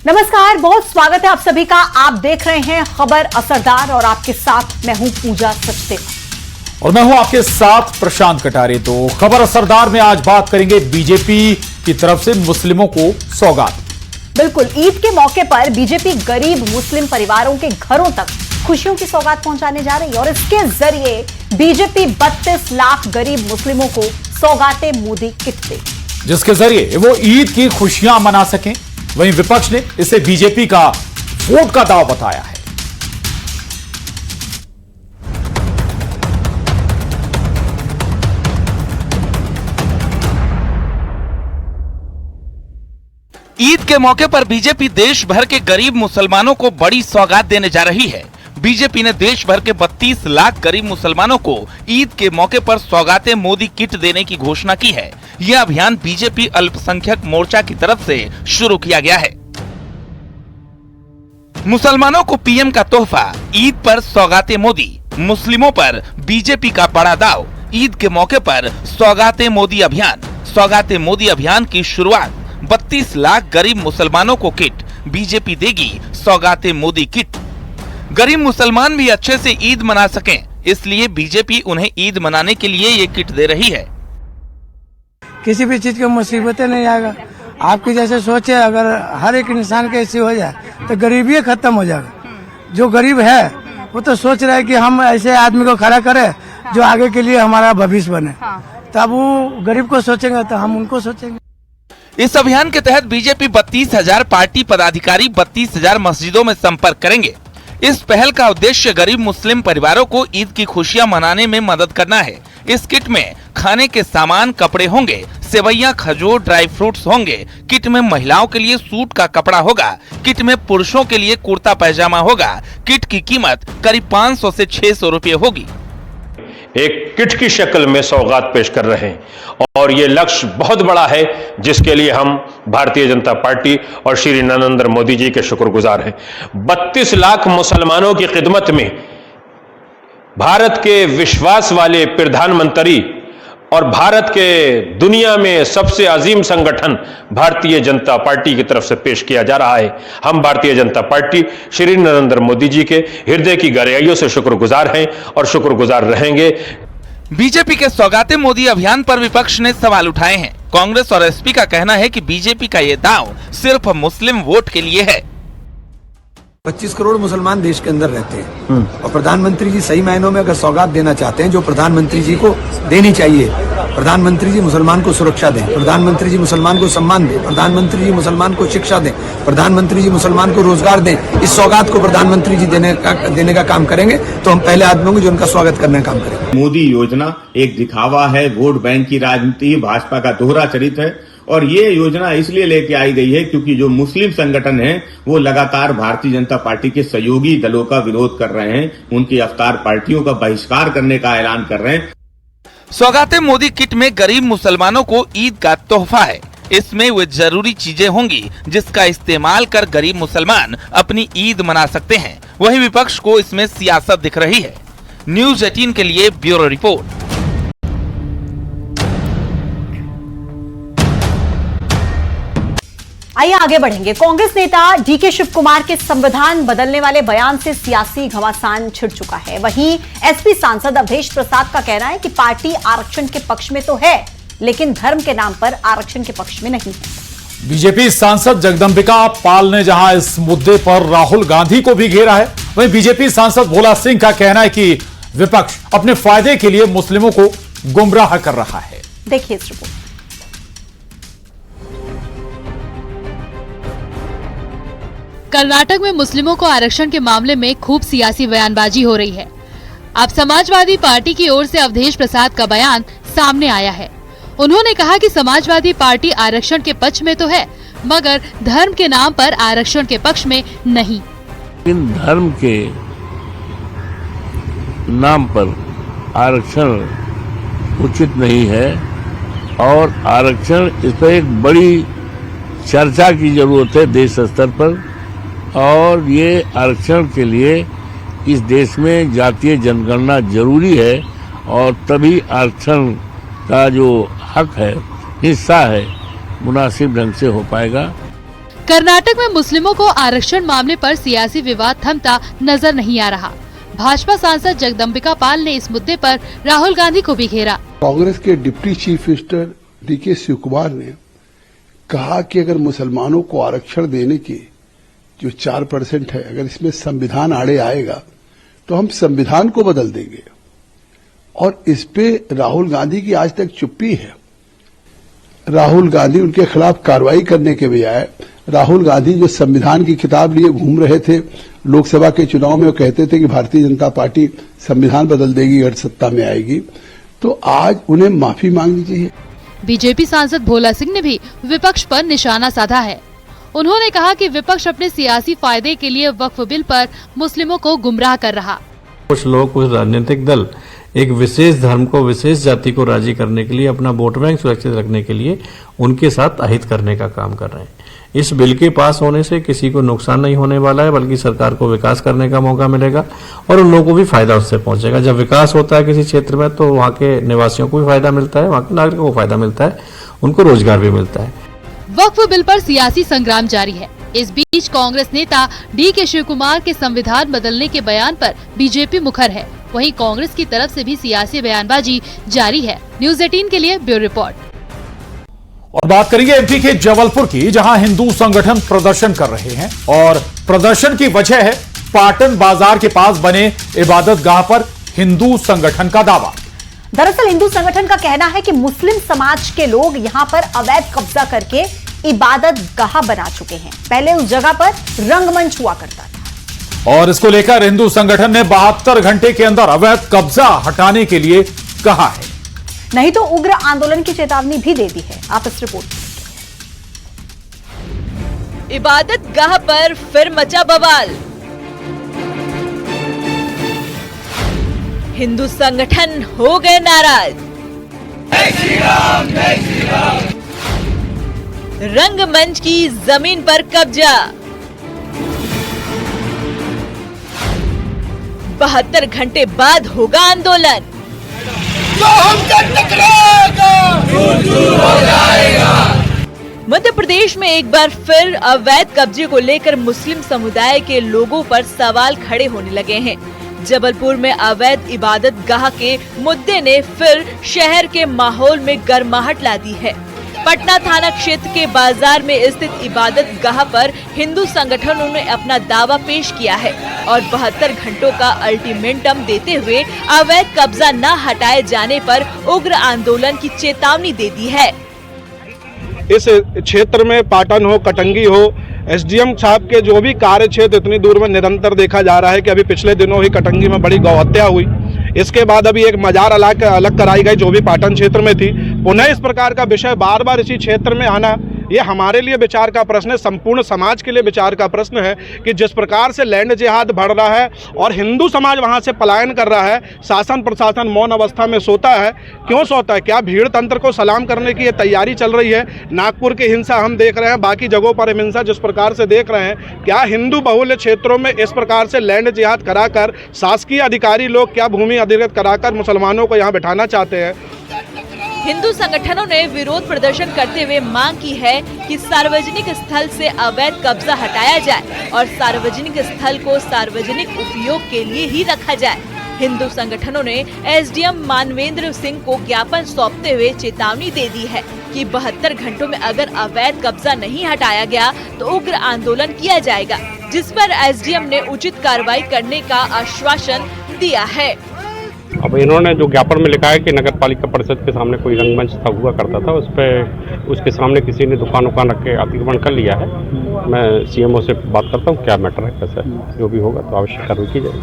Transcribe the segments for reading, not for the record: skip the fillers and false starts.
नमस्कार, बहुत स्वागत है आप सभी का। आप देख रहे हैं खबर असरदार और आपके साथ मैं हूं पूजा सचदेवा और मैं हूं आपके साथ प्रशांत कटारे। तो खबर असरदार में आज बात करेंगे बीजेपी की तरफ से मुस्लिमों को सौगात। बिल्कुल, ईद के मौके पर बीजेपी गरीब मुस्लिम परिवारों के घरों तक खुशियों की सौगात पहुंचाने जा रही है और इसके जरिए बीजेपी 32 लाख गरीब मुस्लिमों को सौगाते मोदी किट दे, जिसके जरिए वो ईद की खुशियां मना सकें। वहीं विपक्ष ने इसे बीजेपी का वोट का दांव बताया है। ईद के मौके पर बीजेपी देश भर के गरीब मुसलमानों को बड़ी सौगात देने जा रही है। बीजेपी ने देश भर के 32 लाख गरीब मुसलमानों को ईद के मौके पर सौगाते मोदी किट देने की घोषणा की है। यह अभियान बीजेपी अल्पसंख्यक मोर्चा की तरफ से शुरू किया गया है। मुसलमानों को पीएम का तोहफा, ईद पर सौगाते मोदी। मुस्लिमों पर बीजेपी का बड़ा दाव, ईद के मौके पर सौगाते मोदी अभियान। सौगाते मोदी अभियान की शुरुआत 32 लाख गरीब मुसलमानों को किट, बीजेपी देगी सौगाते मोदी किट। गरीब मुसलमान भी अच्छे से ईद मना सकें, इसलिए बीजेपी उन्हें ईद मनाने के लिए ये किट दे रही है। किसी भी चीज की मुसीबतें नहीं आएगा। आपकी जैसे सोचे, अगर हर एक इंसान के ऐसे हो जाए तो गरीबी खत्म हो जाएगा। जो गरीब है वो तो सोच रहा है कि हम ऐसे आदमी को खड़ा करें जो आगे के लिए हमारा भविष्य बने। तब वो गरीब को सोचेंगे तो हम उनको सोचेंगे। इस अभियान के तहत बीजेपी 32,000 पार्टी पदाधिकारी 32,000 मस्जिदों में संपर्क करेंगे। इस पहल का उद्देश्य गरीब मुस्लिम परिवारों को ईद की खुशियां मनाने में मदद करना है। इस किट में खाने के सामान, कपड़े होंगे, सेवैयां, खजूर, ड्राई फ्रूट्स होंगे। किट में महिलाओं के लिए सूट का कपड़ा होगा। किट में पुरुषों के लिए कुर्ता पैजामा होगा। किट की कीमत करीब 500 से 600 रुपए होगी। एक किट की शक्ल में सौगात पेश कर रहे हैं और ये लक्ष्य बहुत बड़ा है, जिसके लिए हम भारतीय जनता पार्टी और श्री नरेंद्र मोदी जी के शुक्रगुजार हैं। 32 लाख मुसलमानों की खिदमत में भारत के विश्वास वाले प्रधानमंत्री और भारत के दुनिया में सबसे अजीम संगठन भारतीय जनता पार्टी की तरफ से पेश किया जा रहा है। हम भारतीय जनता पार्टी श्री नरेंद्र मोदी जी के हृदय की गहराइयों से शुक्रगुजार हैं और शुक्रगुजार रहेंगे। बीजेपी के सौगाते मोदी अभियान पर विपक्ष ने सवाल उठाए हैं। कांग्रेस और एसपी का कहना है कि बीजेपी का ये दांव सिर्फ मुस्लिम वोट के लिए है। 25 करोड़ मुसलमान देश के अंदर रहते हैं और प्रधानमंत्री जी सही मायनों में अगर सौगात देना चाहते हैं, जो प्रधानमंत्री जी को देनी चाहिए, प्रधानमंत्री जी मुसलमान को सुरक्षा दें, प्रधानमंत्री जी मुसलमान को सम्मान दें, प्रधानमंत्री जी मुसलमान को शिक्षा दें, प्रधानमंत्री जी मुसलमान को रोजगार दें, इस सौगात को प्रधानमंत्री जी देने का काम करेंगे तो हम पहले आदमी होंगे जो उनका स्वागत करने का काम करेंगे। मोदी योजना एक दिखावा है, वोट बैंक की राजनीति, भाजपा का दोहरा चरित्र है और ये योजना इसलिए लेके आई गई है क्योंकि जो मुस्लिम संगठन हैं वो लगातार भारतीय जनता पार्टी के सहयोगी दलों का विरोध कर रहे हैं, उनकी अवतार पार्टियों का बहिष्कार करने का ऐलान कर रहे हैं। सौगाते मोदी किट में गरीब मुसलमानों को ईद का तोहफा है। इसमें वे जरूरी चीजें होंगी जिसका इस्तेमाल कर गरीब मुसलमान अपनी ईद मना सकते हैं। वहीं विपक्ष को इसमें सियासत दिख रही है। न्यूज 18 के लिए ब्यूरो रिपोर्ट। आइए आगे बढ़ेंगे। कांग्रेस नेता डीके शिव कुमार के संविधान बदलने वाले बयान से सियासी घमासान छिड़ चुका है। वहीं एसपी सांसद अवधेश प्रसाद का कहना है कि पार्टी आरक्षण के पक्ष में तो है, लेकिन धर्म के नाम पर आरक्षण के पक्ष में नहीं है। बीजेपी सांसद जगदंबिका पाल ने जहां इस मुद्दे पर राहुल गांधी को भी घेरा है, वहीं बीजेपी सांसद भोला सिंह का कहना है कि विपक्ष अपने फायदे के लिए मुस्लिमों को गुमराह कर रहा है। देखिए इस रिपोर्ट। कर्नाटक में मुस्लिमों को आरक्षण के मामले में खूब सियासी बयानबाजी हो रही है। अब समाजवादी पार्टी की ओर से अवधेश प्रसाद का बयान सामने आया है। उन्होंने कहा कि समाजवादी पार्टी आरक्षण के पक्ष में तो है, मगर धर्म के नाम पर आरक्षण के पक्ष में नहीं। इन धर्म के नाम पर आरक्षण उचित नहीं है और आरक्षण इस पर एक बड़ी चर्चा की जरूरत है देश स्तर पर। और ये आरक्षण के लिए इस देश में जातीय जनगणना जरूरी है और तभी आरक्षण का जो हक है, हिस्सा है, मुनासिब ढंग से हो पाएगा। कर्नाटक में मुस्लिमों को आरक्षण मामले पर सियासी विवाद थमता नजर नहीं आ रहा। भाजपा सांसद जगदम्बिका पाल ने इस मुद्दे पर राहुल गांधी को भी घेरा। कांग्रेस के deputy chief minister DK Shivakumar ने कहा कि अगर मुसलमानों को आरक्षण देने की जो 4% है, अगर इसमें संविधान आड़े आएगा तो हम संविधान को बदल देंगे। और इस पे राहुल गांधी की आज तक चुप्पी है। राहुल गांधी उनके खिलाफ कार्रवाई करने के बजाय राहुल गांधी जो संविधान की किताब लिए घूम रहे थे लोकसभा के चुनाव में, वो कहते थे कि भारतीय जनता पार्टी संविधान बदल देगी अगर सत्ता में आएगी, तो आज उन्हें माफी मांगनी चाहिए। बीजेपी सांसद भोला सिंह ने भी विपक्ष पर निशाना साधा है। उन्होंने कहा कि विपक्ष अपने सियासी फायदे के लिए वक्फ बिल पर मुस्लिमों को गुमराह कर रहा। कुछ लोग, कुछ राजनीतिक दल एक विशेष धर्म को, विशेष जाति को राजी करने के लिए, अपना वोट बैंक सुरक्षित रखने के लिए उनके साथ अहित करने का काम कर रहे हैं। इस बिल के पास होने से किसी को नुकसान नहीं होने वाला है, बल्कि सरकार को विकास करने का मौका मिलेगा और उन लोगों को भी फायदा उससे पहुंचेगा। जब विकास होता है किसी क्षेत्र में तो वहाँ के निवासियों को भी फायदा मिलता है, वहाँ के नागरिकों को फायदा मिलता है, उनको रोजगार भी मिलता है। वक्फ बिल पर सियासी संग्राम जारी है। इस बीच कांग्रेस नेता डीके शिव कुमार के संविधान बदलने के बयान पर बीजेपी मुखर है। वहीं कांग्रेस की तरफ से भी सियासी बयानबाजी जारी है। न्यूज़ 18 के लिए ब्यूरो रिपोर्ट। और बात करेंगे एमपी के जबलपुर की, जहां हिंदू संगठन प्रदर्शन कर रहे हैं और प्रदर्शन की वजह है पाटन बाजार के पास बने इबादत गाह पर हिंदू संगठन का दावा। दरअसल हिंदू संगठन का कहना है कि मुस्लिम समाज के लोग यहां पर अवैध कब्जा करके इबादत गाह बना चुके हैं। पहले उस जगह पर रंगमंच हुआ करता था और इसको लेकर हिंदू संगठन ने 72 घंटे के अंदर अवैध कब्जा हटाने के लिए कहा है, नहीं तो उग्र आंदोलन की चेतावनी भी दे दी है। आप इस रिपोर्ट में। इबादत गाह पर फिर मचा बवाल। हिंदू संगठन हो गए नाराज। जय श्री राम, जय श्री राम। रंगमंच की जमीन पर कब्जा। 72 घंटे बाद होगा आंदोलन। मध्य प्रदेश में एक बार फिर अवैध कब्जे को लेकर मुस्लिम समुदाय के लोगों पर सवाल खड़े होने लगे हैं। जबलपुर में अवैध इबादत गाह के मुद्दे ने फिर शहर के माहौल में गर्माहट ला दी है। पटना थाना क्षेत्र के बाजार में स्थित इबादत गाह पर हिंदू संगठनों ने अपना दावा पेश किया है और 72 घंटों का अल्टीमेटम देते हुए अवैध कब्जा न हटाए जाने पर उग्र आंदोलन की चेतावनी दे दी है। इस क्षेत्र में पाटन हो, कटंगी हो, एसडीएम साहब के जो भी कार्य क्षेत्र इतनी दूर में निरंतर देखा जा रहा है कि अभी पिछले दिनों ही कटंगी में बड़ी गौहत्या हुई। इसके बाद अभी एक मजार अलग कराई गई जो भी पाटन क्षेत्र में थी। पुनः इस प्रकार का विषय बार बार इसी क्षेत्र में आना, ये हमारे लिए विचार का प्रश्न है, संपूर्ण समाज के लिए विचार का प्रश्न है कि जिस प्रकार से लैंड जिहाद बढ़ रहा है और हिंदू समाज वहां से पलायन कर रहा है, शासन प्रशासन मौन अवस्था में सोता है। क्यों सोता है? क्या भीड़ तंत्र को सलाम करने की ये तैयारी चल रही है? नागपुर की हिंसा हम देख रहे हैं, बाकी जगहों पर हिंसा जिस प्रकार से देख रहे हैं, क्या हिंदू बहुल्य क्षेत्रों में इस प्रकार से लैंड जिहाद कराकर शासकीय अधिकारी लोग क्या भूमि अधिग्रहित कराकर मुसलमानों को यहाँ बैठाना चाहते हैं? हिंदू संगठनों ने विरोध प्रदर्शन करते हुए मांग की है कि सार्वजनिक स्थल से अवैध कब्जा हटाया जाए और सार्वजनिक स्थल को सार्वजनिक उपयोग के लिए ही रखा जाए। हिंदू संगठनों ने एसडीएम मानवेंद्र सिंह को ज्ञापन सौंपते हुए चेतावनी दे दी है कि 72 घंटों में अगर अवैध कब्जा नहीं हटाया गया तो उग्र आंदोलन किया जाएगा, जिस पर एसडीएम ने उचित कार्रवाई करने का आश्वासन दिया है। अब इन्होंने जो ज्ञापन में लिखा है कि नगर पालिका परिषद के सामने कोई रंगमंच था हुआ करता था, उसके सामने किसी ने दुकान रख के अतिक्रमण कर लिया है। मैं सीएमओ से बात करता हूँ क्या मैटर है, कैसा जो भी होगा तो आवश्यक कार्रवाई की जाएगी।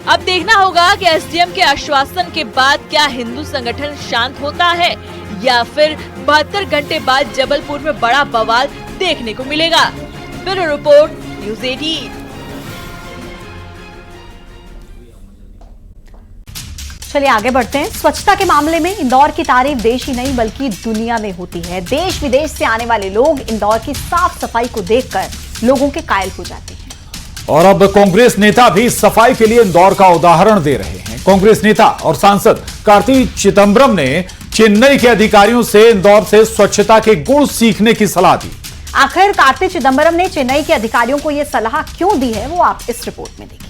अब देखना होगा कि एसडीएम के आश्वासन के बाद क्या हिंदू संगठन शांत होता है या फिर 72 घंटे बाद जबलपुर में बड़ा बवाल देखने को मिलेगा। Bureau report, news 18। चलिए आगे बढ़ते हैं। स्वच्छता के मामले में इंदौर की तारीफ देश ही नहीं बल्कि दुनिया में होती है। देश विदेश से आने वाले लोग इंदौर की साफ सफाई को देखकर लोगों के कायल हो जाते हैं। और अब कांग्रेस नेता भी सफाई के लिए इंदौर का उदाहरण दे रहे हैं। कांग्रेस नेता और सांसद कार्ति चिदंबरम ने चेन्नई के अधिकारियों से इंदौर से स्वच्छता के गुण सीखने की सलाह दी। आखिर कार्ति चिदंबरम ने चेन्नई के अधिकारियों को यह सलाह क्यों दी है, वो आप इस रिपोर्ट में देखिए।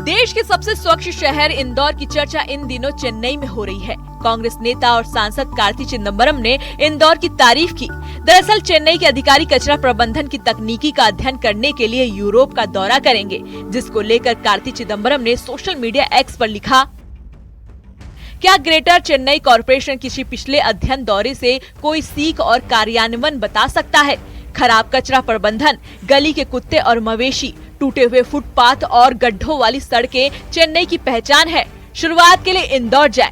देश के सबसे स्वच्छ शहर इंदौर की चर्चा इन दिनों चेन्नई में हो रही है। कांग्रेस नेता और सांसद कार्ति चिदंबरम ने इंदौर की तारीफ की। दरअसल चेन्नई के अधिकारी कचरा प्रबंधन की तकनीकी का अध्ययन करने के लिए यूरोप का दौरा करेंगे, जिसको लेकर कार्ति चिदंबरम ने सोशल मीडिया एक्स पर लिखा, क्या ग्रेटर चेन्नई कॉरपोरेशन किसी पिछले अध्ययन दौरे से कोई सीख और कार्यान्वयन बता सकता है? खराब कचरा प्रबंधन, गली के कुत्ते और मवेशी, टूटे हुए फुटपाथ और गड्ढों वाली सड़कें चेन्नई की पहचान है। शुरुआत के लिए इंदौर जाएं।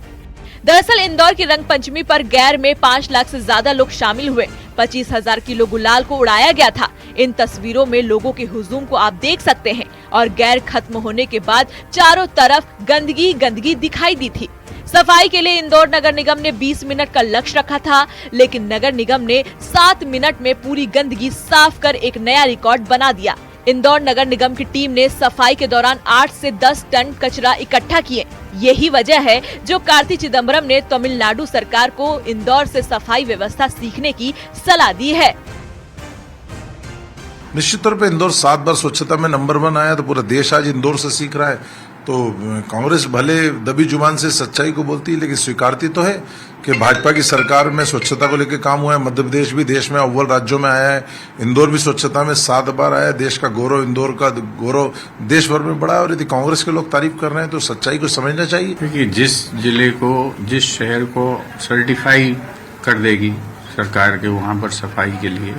दरअसल इंदौर की रंग पंचमी पर गैर में 5 लाख से ज्यादा लोग शामिल हुए। 25,000 किलो गुलाल को उड़ाया गया था। इन तस्वीरों में लोगों के हुजूम को आप देख सकते हैं और गैर खत्म होने के बाद चारों तरफ गंदगी दिखाई दी थी। सफाई के लिए इंदौर नगर निगम ने 20 मिनट का लक्ष्य रखा था, लेकिन नगर निगम ने 7 मिनट में पूरी गंदगी साफ कर एक नया रिकॉर्ड बना दिया। इंदौर नगर निगम की टीम ने सफाई के दौरान 8 से 10 टन कचरा इकट्ठा किए। यही वजह है जो कार्ति चिदंबरम ने तमिलनाडु सरकार को इंदौर से सफाई व्यवस्था सीखने की सलाह दी है। निश्चित तौर पे इंदौर 7 बार स्वच्छता में नंबर 1 आया, तो पूरा देश आज इंदौर से सीख रहा है। तो कांग्रेस भले दबी जुबान से सच्चाई को बोलती है, लेकिन स्वीकारती तो है कि भाजपा की सरकार में स्वच्छता को लेकर काम हुआ है। मध्य प्रदेश भी देश में अव्वल राज्यों में आया है। इंदौर भी स्वच्छता में 7 बार आया। देश का गौरव, इंदौर का गौरव देश भर में बढ़ा है। और यदि कांग्रेस के लोग तारीफ कर रहे हैं तो सच्चाई को समझना चाहिए। क्योंकि जिस जिले को, जिस शहर को सर्टिफाई कर देगी सरकार के वहाँ पर सफाई के लिए,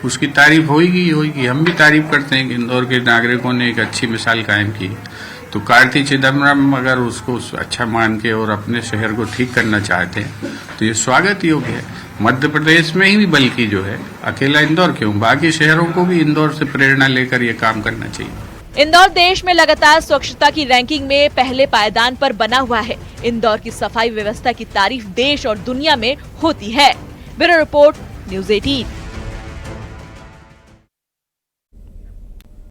उसकी तारीफ होगी। हम भी तारीफ करते हैं कि इंदौर के नागरिकों ने एक अच्छी मिसाल कायम की। तो कार्ति चिदंबरम अगर उसको अच्छा मान के और अपने शहर को ठीक करना चाहते हैं तो ये स्वागत योग्य है। मध्य प्रदेश में ही बल्कि जो है, अकेला इंदौर क्यों, बाकी शहरों को भी इंदौर से प्रेरणा लेकर ये काम करना चाहिए। इंदौर देश में लगातार स्वच्छता की रैंकिंग में पहले पायदान पर बना हुआ है। इंदौर की सफाई व्यवस्था की तारीफ देश और दुनिया में होती है। Bureau report, news 18।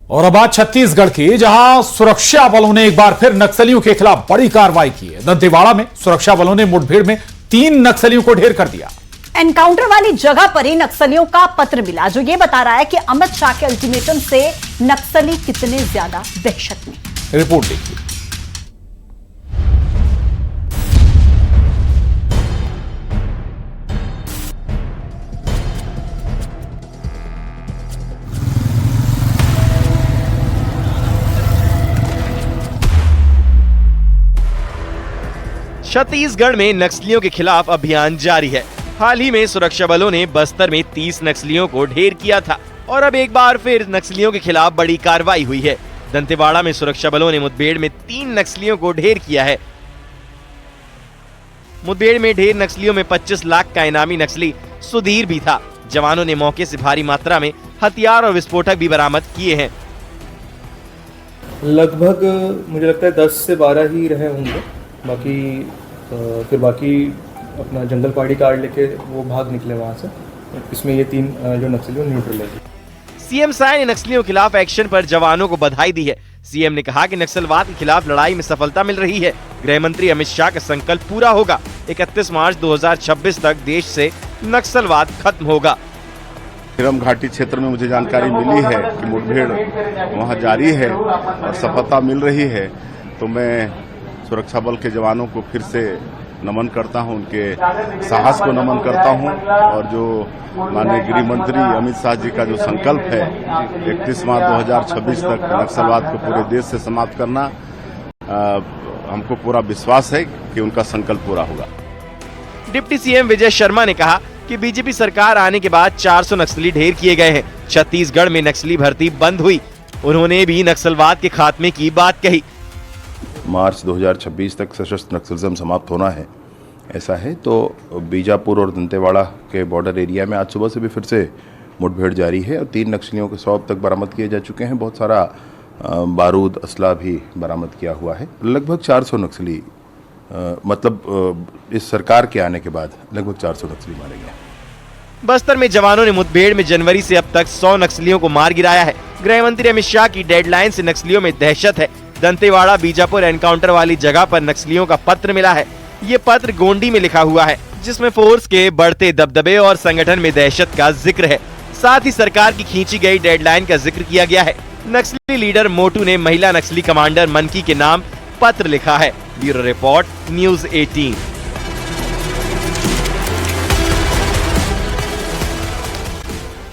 और अब बात छत्तीसगढ़ की, जहां सुरक्षा बलों ने एक बार फिर नक्सलियों के खिलाफ बड़ी कार्रवाई की है। दंतेवाड़ा में सुरक्षा बलों ने मुठभेड़ में 3 नक्सलियों को ढेर कर दिया। एनकाउंटर वाली जगह पर ही नक्सलियों का पत्र मिला, जो ये बता रहा है कि अमित शाह के अल्टीमेटम से नक्सली कितने ज्यादा दहशत में। रिपोर्ट देखिए। छत्तीसगढ़ में नक्सलियों के खिलाफ अभियान जारी है। हाल ही में सुरक्षा बलों ने बस्तर में 30 नक्सलियों को ढेर किया था और अब एक बार फिर नक्सलियों के खिलाफ बड़ी कार्रवाई हुई है। दंतेवाड़ा में सुरक्षा बलों ने मुठभेड़ में 3 नक्सलियों को ढेर किया है। मुठभेड़ में ढेर नक्सलियों में 25 लाख का इनामी नक्सली सुधीर भी था। जवानों ने मौके से भारी मात्रा में हथियार और विस्फोटक भी बरामद किए हैं। लगभग मुझे लगता है 10 से 12 ही रहे होंगे, बाकी अपना जंगल पार्टी कार्ड लेके वो भाग निकले वहां से। इसमें ये 3 जो नक्सली न्यूट्रल है। सीएम साय ने नक्सलियों के खिलाफ एक्शन पर जवानों को बधाई दी है। सीएम ने कहा कि नक्सलवाद के खिलाफ लड़ाई में सफलता मिल रही है। गृह मंत्री अमित शाह का संकल्प पूरा होगा। 31 मार्च 2026 तक देश से नक्सलवाद खत्म होगा। हिरम घाटी क्षेत्र में मुझे जानकारी मिली है कि मुठभेड़ वहां जारी है और सफलता मिल रही है। तो मैं सुरक्षा बल के जवानों को फिर से नमन करता हूं, उनके साहस को नमन करता हूं। और जो माननीय गृह मंत्री अमित शाह जी का जो संकल्प है 31 मार्च 2026 तक नक्सलवाद को पूरे देश से समाप्त करना, हमको पूरा विश्वास है कि उनका संकल्प पूरा होगा। डिप्टी सीएम विजय शर्मा ने कहा कि बीजेपी सरकार आने के बाद 400 नक्सली ढेर किए गए हैं। छत्तीसगढ़ में नक्सली भर्ती बंद हुई। उन्होंने भी नक्सलवाद के खात्मे की बात कही। मार्च 2026 तक सशस्त्र नक्सलिज्म समाप्त होना है, ऐसा है। तो बीजापुर और दंतेवाड़ा के बॉर्डर एरिया में आज सुबह से भी फिर से मुठभेड़ जारी है और 3 नक्सलियों के 100 अब तक बरामद किए जा चुके हैं। बहुत सारा बारूद, असला भी बरामद किया हुआ है। लगभग 400 नक्सली, इस सरकार के आने के बाद लगभग 400 नक्सली मारे गए। बस्तर में जवानों ने मुठभेड़ में जनवरी से अब तक 100 नक्सलियों को मार गिराया है। गृह मंत्री अमित शाह की डेडलाइन से नक्सलियों में दहशत है। दंतेवाड़ा बीजापुर एनकाउंटर वाली जगह पर नक्सलियों का पत्र मिला है। ये पत्र गोंडी में लिखा हुआ है, जिसमें फोर्स के बढ़ते दबदबे और संगठन में दहशत का जिक्र है। साथ ही सरकार की खींची गई डेडलाइन का जिक्र किया गया है। नक्सली लीडर मोटू ने महिला नक्सली कमांडर मनकी के नाम पत्र लिखा है। Bureau report, news 18।